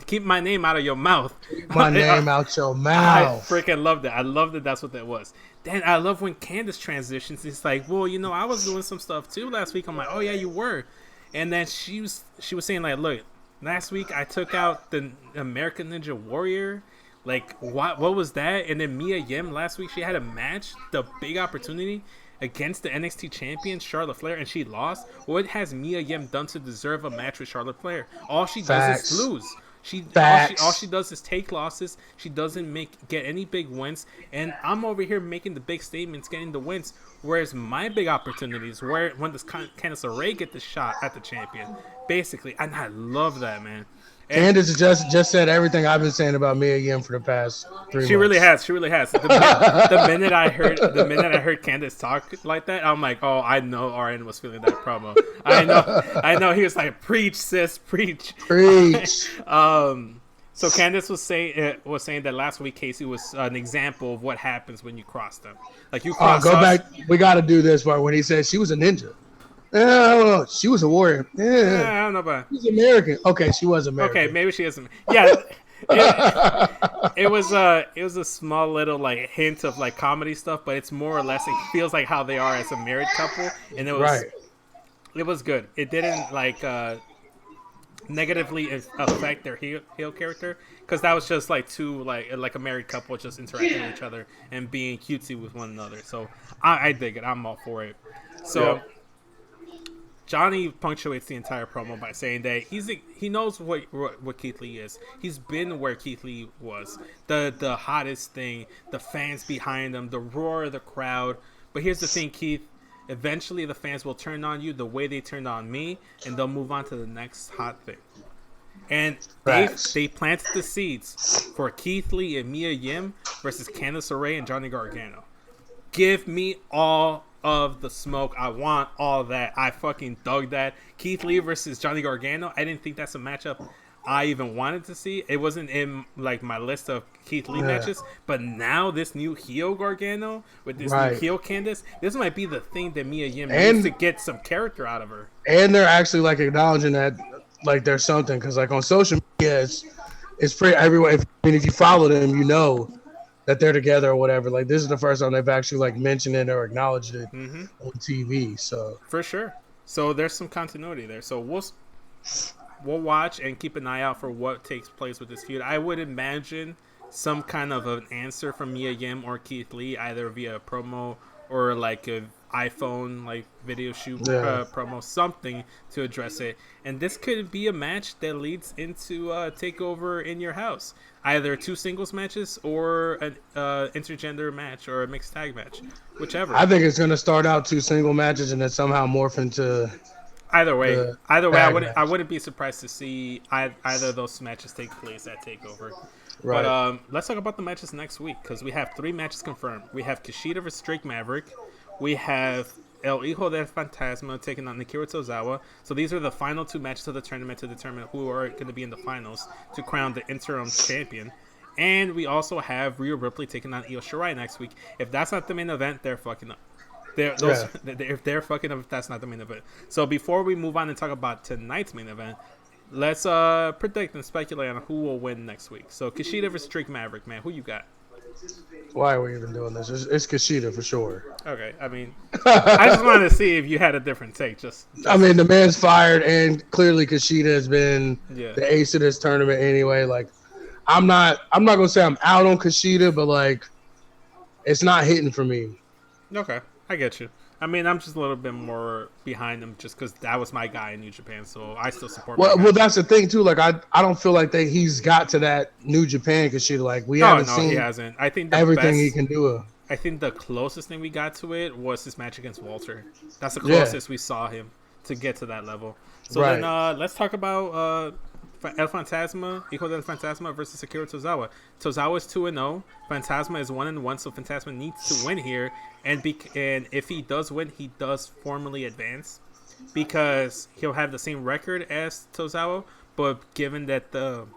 S2: keep my name out of your mouth.
S3: Keep my name out your mouth.
S2: I freaking loved it. I loved that. That's what that was. Then I love when Candice transitions. It's like, well, you know, I was doing some stuff too last week. I'm like, oh yeah, you were. And then she was saying like, look, last week I took out the American Ninja Warrior. Like, what was that? And then Mia Yim last week, she had a match, the big opportunity against the NXT champion Charlotte Flair, and she lost. What has Mia Yim done to deserve a match with Charlotte Flair? All she does is lose. All she does is take losses. She doesn't get any big wins. And I'm over here making the big statements, getting the wins. Whereas my big opportunities, when does Candice LeRae get the shot at the champion? Basically, and I love that, man.
S3: Candice just said everything I've been saying about Mia Yim for the past 3 months.
S2: She really has. The minute I heard Candice talk like that, I'm like, oh, I know RN was feeling that promo. I know. He was like, preach, sis, preach. So Candice was saying that last week Casey was an example of what happens when you cross them. Like you cross.
S3: Go back. We got to do this part when he said she was a ninja. I don't know. She was a warrior.
S2: I don't know about.
S3: She's American. Okay, she was American.
S2: Okay, maybe she isn't. Yeah, it was a small little like hint of like comedy stuff, but it's more or less it feels like how they are as a married couple, and it was good. It didn't like negatively affect their heel character because that was just like two like a married couple just interacting with each other and being cutesy with one another. So I dig it. I'm all for it. So. Yep. Johnny punctuates the entire promo by saying that he knows what Keith Lee is. He's been where Keith Lee was. The hottest thing, the fans behind him, the roar of the crowd. But here's the thing, Keith. Eventually the fans will turn on you the way they turned on me, and they'll move on to the next hot thing. And they planted the seeds for Keith Lee and Mia Yim versus Candice LeRae and Johnny Gargano. Give me all of the smoke. I want all that. I fucking dug that. Keith Lee versus Johnny Gargano. I didn't think that's a matchup I even wanted to see. It wasn't in like my list of Keith Lee matches, but now this new heel Gargano with this new heel Candice, this might be the thing that Mia Yim needs to get some character out of her. And
S3: they're actually like acknowledging that like there's something because like on social media it's pretty everyone. If you follow them, you know that they're together or whatever. Like this is the first time they've actually like mentioned it or acknowledged it on TV. So
S2: for sure. So there's some continuity there. So we'll watch and keep an eye out for what takes place with this feud. I would imagine some kind of an answer from Mia Yim or Keith Lee, either via a promo or like a iPhone like video shoot promo, something to address it. And this could be a match that leads into TakeOver in your house. Either 2 singles matches or an intergender match or a mixed tag match, whichever.
S3: I think it's going to start out 2 single matches and then somehow morph into.
S2: Either way, I wouldn't be surprised to see either of those matches take place at TakeOver. Right. But let's talk about the matches next week because we have 3 matches confirmed. We have Kushida versus Drake Maverick. We have El Hijo del Fantasma taking on Akira Tozawa. So these are the final 2 matches of the tournament to determine who are going to be in the finals to crown the interim champion. And we also have Rhea Ripley taking on Io Shirai next week. If that's not the main event, they're fucking up. If they're fucking up, that's not the main event. So before we move on and talk about tonight's main event, let's predict and speculate on who will win next week. So Kushida versus Drake Maverick, man. Who you got?
S3: Why are we even doing this? It's Kushida for sure.
S2: Okay, I mean, I just wanted to see if you had a different take.
S3: I mean, the man's fired, and clearly Kushida has been the ace of this tournament anyway. Like, I'm not gonna say I'm out on Kushida, but like, it's not hitting for me.
S2: Okay, I get you. I mean, I'm just a little bit more behind him just because that was my guy in New Japan, so I still support.
S3: Well, that's the thing too. Like, I don't feel like he's got to that New Japan Kushida. Like, we haven't
S2: No, he
S3: seen
S2: hasn't. I think the
S3: everything
S2: best,
S3: he can do.
S2: I think the closest thing we got to it was his match against Walter. That's the closest we saw him to get to that level. So then let's talk about El Fantasma, Hijo del Fantasma versus Akira Tozawa. Tozawa is 2-0. Fantasma is 1-1, so Fantasma needs to win here. And if he does win, he does formally advance because he'll have the same record as Tozawa. But given that the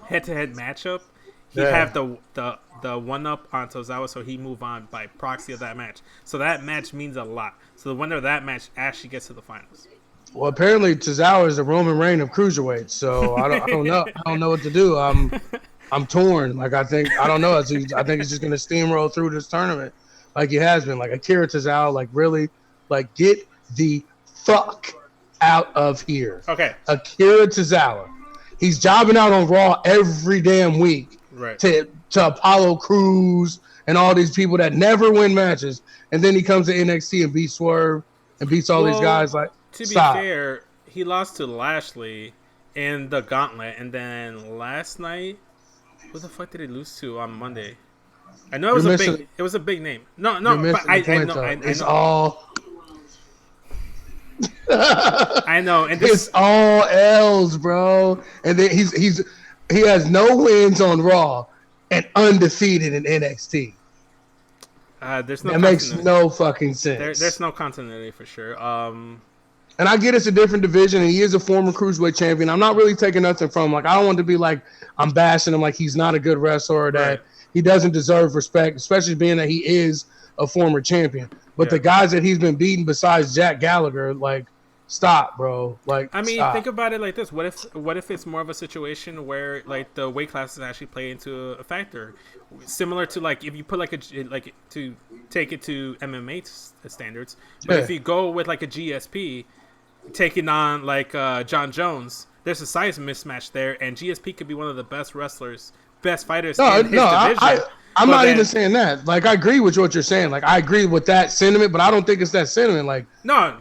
S2: head-to-head matchup, he'd have the one-up on Tozawa, so he move on by proxy of that match. So that match means a lot. So the winner of that match actually gets to the finals.
S3: Well, apparently Tozawa is the Roman Reigns of cruiserweights, so I don't know. I don't know what to do. I'm torn. Like, I don't know. I think he's just gonna steamroll through this tournament, like he has been. Like, Akira Tozawa, like, really, like, get the fuck out of here.
S2: Okay.
S3: Akira Tozawa, he's jobbing out on Raw every damn week,
S2: right?
S3: To Apollo Crews and all these people that never win matches, and then he comes to NXT and beats Swerve and beats all these guys. Like,
S2: to be fair, he lost to Lashley in the Gauntlet, and then last night, who the fuck did he lose to on Monday? I know it was a big name. No, but I know.
S3: It's all.
S2: I know, and
S3: it's all L's, bro. And then he has no wins on Raw and undefeated in NXT. That makes no fucking sense.
S2: There's no continuity for sure.
S3: And I get it's a different division, and he is a former cruiserweight champion. I'm not really taking nothing from him. Like, I don't want to be like I'm bashing him like he's not a good wrestler or that he doesn't deserve respect, especially being that he is a former champion. But the guys that he's been beating besides Jack Gallagher, like, stop, bro. Like,
S2: I mean,
S3: stop.
S2: think about it like this: what if it's more of a situation where like the weight classes actually play into a factor, similar to like if you put like to take it to MMA standards. But if you go with like a GSP taking on like John Jones, there's a size mismatch there, and GSP could be one of the best wrestlers, best fighters in his division.
S3: I'm not even saying that. Like, I agree with what you're saying. Like, I agree with that sentiment, but I don't think it's that sentiment. Like,
S2: no,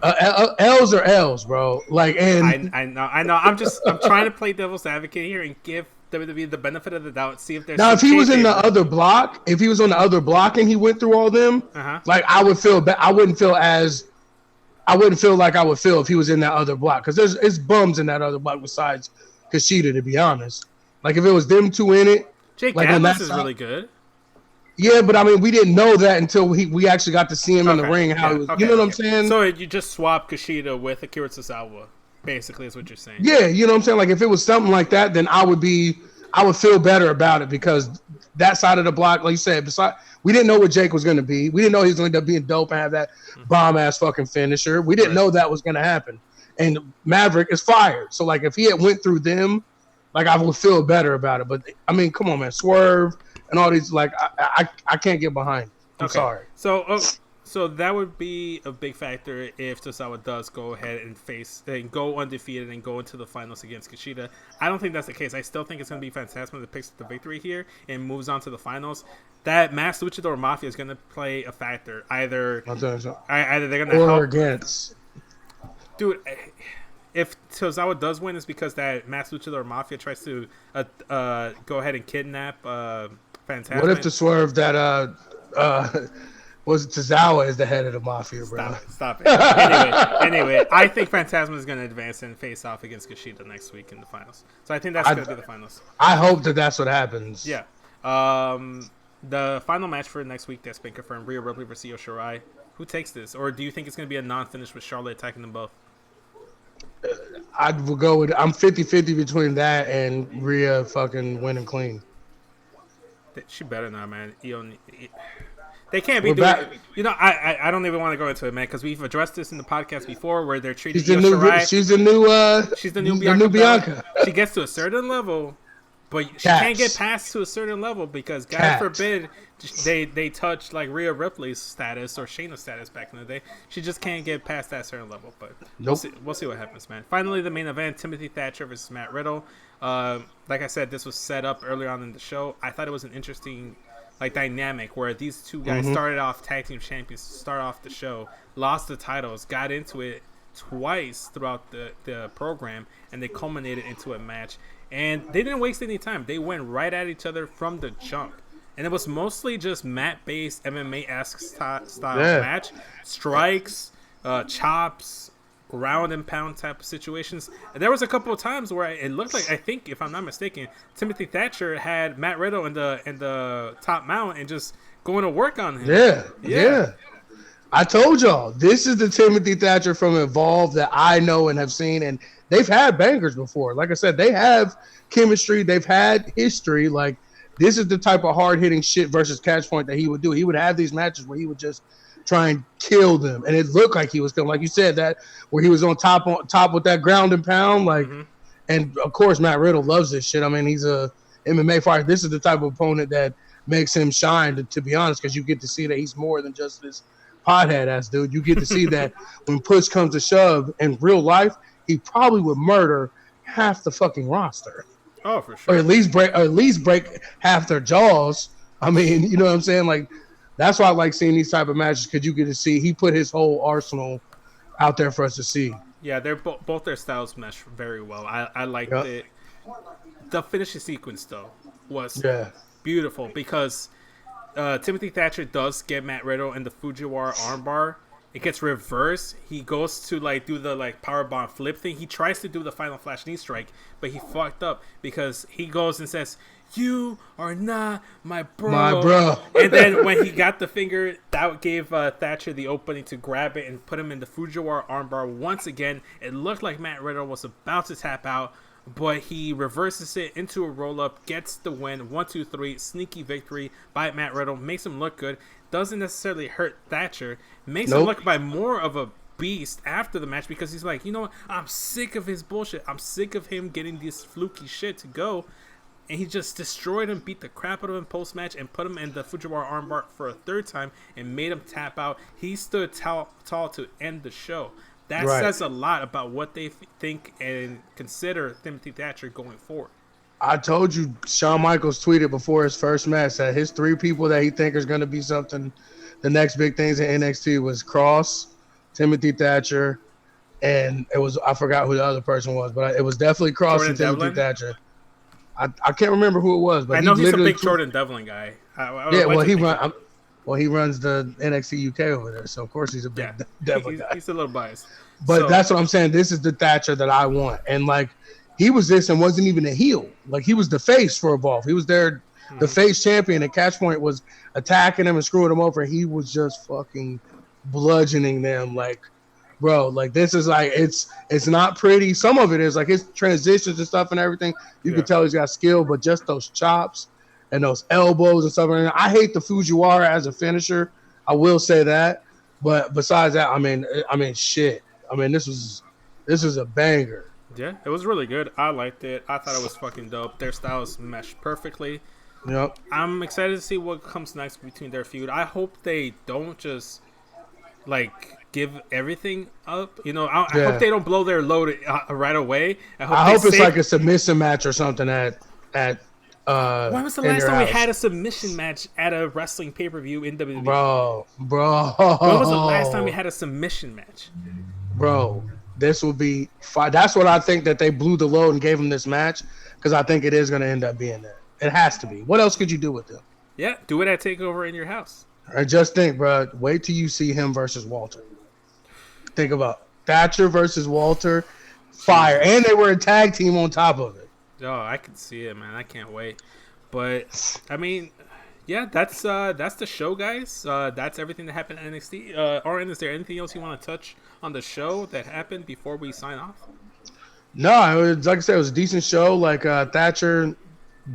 S3: L's are L's, bro. Like, and
S2: I know. I'm trying to play devil's advocate here and give WWE the benefit of the doubt. See if there's
S3: now if he was in the other block, if he was on the other block and he went through all them, like, I would feel I wouldn't feel like I would feel if he was in that other block, because it's bums in that other block besides Kushida, to be honest. Like, if it was them two in it,
S2: Jake
S3: like,
S2: Atlas is really good.
S3: Yeah, but I mean, we didn't know that until we actually got to see him in the ring. How he was, you know what I'm saying?
S2: So you just swap Kushida with Akira Tozawa, basically, is what you're saying.
S3: Yeah, you know what I'm saying? Like, if it was something like that, then I would feel better about it, because that side of the block, like you said, we didn't know what Jake was going to be. We didn't know he was going to end up being dope and have that bomb-ass fucking finisher. We didn't know that was going to happen. And Maverick is fired. So, like, if he had went through them, like, I would feel better about it. But, I mean, come on, man. Swerve and all these, like, I can't get behind. I'm sorry.
S2: So that would be a big factor if Tozawa does go ahead and go undefeated and go into the finals against Kushida. I don't think that's the case. I still think it's going to be Fantasma that picks the victory here and moves on to the finals. That Mass Luchador Mafia is going to play a factor. Either they're going to help
S3: against.
S2: Dude, if Tozawa does win, it's because that Mass Luchador Mafia tries to go ahead and kidnap Fantasma.
S3: What if the swerve that was Tozawa is the head of the Mafia, bro?
S2: Stop it. Anyway, I think Fantasma is going to advance and face off against Kushida next week in the finals. So I think that's going to be the finals.
S3: I hope that's what happens.
S2: Yeah. The final match for next week that's been confirmed: Rhea Ripley versus Io Shirai. Who takes this, or do you think it's going to be a non-finish with Charlotte attacking them both?
S3: I will go with. I'm 50-50 between that and Rhea fucking winning clean.
S2: She better not, man. They can't be doing. You know, I don't even want to go into it, man, because we've addressed this in the podcast before, where they're treating Io Shirai.
S3: She's the new Bianca.
S2: She gets to a certain level, but she can't get past to a certain level because, God forbid, they touch like Rhea Ripley's status or Shayna's status back in the day. She just can't get past that certain level. But we'll see what happens, man. Finally, the main event: Timothy Thatcher versus Matt Riddle. Like I said, this was set up earlier on in the show. I thought it was an interesting like dynamic where these two guys started off tag team champions, start off the show, lost the titles, got into it twice throughout the program, and they culminated into a match. And they didn't waste any time. They went right at each other from the jump. And it was mostly just mat-based MMA-esque style match. Strikes, chops, round and pound type of situations. And there was a couple of times where it looked like, I think, if I'm not mistaken, Timothy Thatcher had Matt Riddle in the top mount and just going to work on him.
S3: Yeah. I told y'all, this is the Timothy Thatcher from Evolve that I know and have seen, and they've had bangers before. Like I said, they have chemistry. They've had history. Like, this is the type of hard-hitting shit versus catch point that he would do. He would have these matches where he would just try and kill them, and it looked like he was killing. Like you said, that where he was on top with that ground and pound. Like, and of course, Matt Riddle loves this shit. I mean, he's a MMA fighter. This is the type of opponent that makes him shine, to be honest, because you get to see that he's more than just this pothead ass dude. You get to see that when push comes to shove in real life, he probably would murder half the fucking roster.
S2: Oh, for sure.
S3: Or at least break half their jaws. I mean, you know what I'm saying? Like, that's why I like seeing these type of matches, because you get to see he put his whole arsenal out there for us to see.
S2: Yeah, they're both their styles mesh very well. I liked it. The finishing sequence though was beautiful because Timothy Thatcher does get Matt Riddle in the Fujiwara armbar. It gets reversed. He goes to do the powerbomb flip thing. He tries to do the final flash knee strike, but he fucked up because he goes and says, "You are not my bro."
S3: My bro.
S2: And then when he got the finger, that gave Thatcher the opening to grab it and put him in the Fujiwara armbar once again. It looked like Matt Riddle was about to tap out, but he reverses it into a roll-up, gets the win. 1, 2, 3, sneaky victory by Matt Riddle. Makes him look good. Doesn't necessarily hurt Thatcher. Makes him look like more of a beast after the match because he's like, you know what? I'm sick of his bullshit. I'm sick of him getting this fluky shit to go. And he just destroyed him, beat the crap out of him post-match, and put him in the Fujiwara armbar for a third time and made him tap out. He stood tall to end the show. That says a lot about what they think and consider Timothy Thatcher going forward.
S3: I told you, Shawn Michaels tweeted before his first match that his 3 people that he think is going to be something, the next big things in NXT was Cross, Timothy Thatcher, and it was, I forgot who the other person was, but it was definitely Cross and Timothy Thatcher. I can't remember who it was, but
S2: I know he's a big Jordan Devlin guy.
S3: He runs the NXT UK over there, so of course he's a big Devlin guy.
S2: He's a little biased.
S3: But that's what I'm saying. This is the Thatcher that I want. And he was this and wasn't even a heel. He was the face for Evolve. He was the face champion, and Catchpoint was attacking him and screwing him over. He was just fucking bludgeoning them. Bro, this is it's not pretty. Some of it is his transitions and stuff and everything. You can tell he's got skill, but just those chops and those elbows and stuff. And I hate the Fujiwara as a finisher. I will say that. But besides that, I mean, shit. I mean, this was a banger.
S2: Yeah, it was really good. I liked it. I thought it was fucking dope. Their styles meshed perfectly.
S3: Yep.
S2: I'm excited to see what comes next between their feud. I hope they don't just give everything up. You know, I hope they don't blow their load right away. I hope it's a submission match or something at when was the last time we had a submission match at a wrestling pay-per-view in WWE?
S3: Bro. When
S2: was the last time we had a submission match?
S3: Bro, this will be fine. That's what I think, that they blew the load and gave him this match, because I think it is going to end up being that. It has to be. What else could you do with him?
S2: Yeah, do it at TakeOver in your house.
S3: I just think, bro, wait till you see him versus Walter. Think about Thatcher versus Walter. Fire. And they were a tag team on top of it.
S2: Oh, I can see it, man. I can't wait. But, I mean, yeah, that's the show, guys. That's everything that happened at NXT. Oren, is there anything else you want to touch on the show that happened before we sign off?
S3: No, it was, like I said, it was a decent show. Thatcher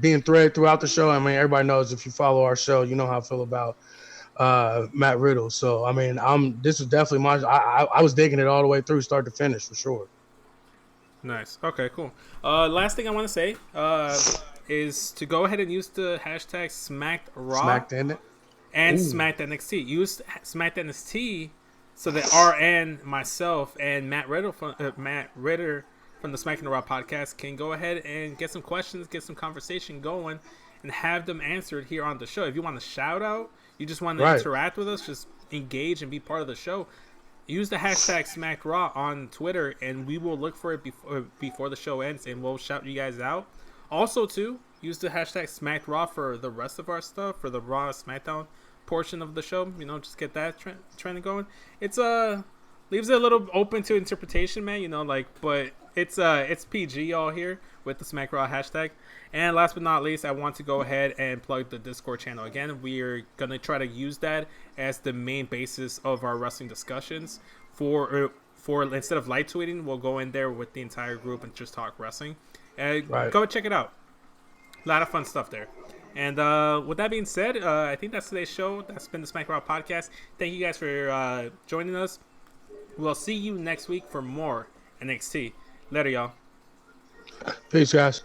S3: being threaded throughout the show. I mean, everybody knows, if you follow our show, you know how I feel about Matt Riddle. So, I mean, this was definitely I was digging it all the way through, start to finish, for sure.
S2: Nice. Okay, cool. Last thing I want to say is to go ahead and use the hashtag SmackedRaw and Smacked NXT. Use Smacked NXT so that RN, myself, and Matt Riddle from the Smack and Raw podcast can go ahead and get some questions, get some conversation going, and have them answered here on the show. If you want a shout out, you just want to
S3: Right.
S2: interact with us, just engage and be part of the show. Use the hashtag SmackRaw on Twitter, and we will look for it before the show ends, and we'll shout you guys out. Also, too, use the hashtag SmackRaw for the rest of our stuff, for the Raw SmackDown portion of the show. You know, just get that trend going. It's leaves it a little open to interpretation, man. You know, like, but it's PG all here with the SmackRaw hashtag. And last but not least, I want to go ahead and plug the Discord channel again. We are gonna try to use that as the main basis of our wrestling discussions. For instead of light tweeting, we'll go in there with the entire group and just talk wrestling. Go check it out. A lot of fun stuff there. And with that being said, I think that's today's show. That's been the SmackRaw podcast. Thank you guys for joining us. We'll see you next week for more NXT. Later, y'all.
S3: Peace, guys.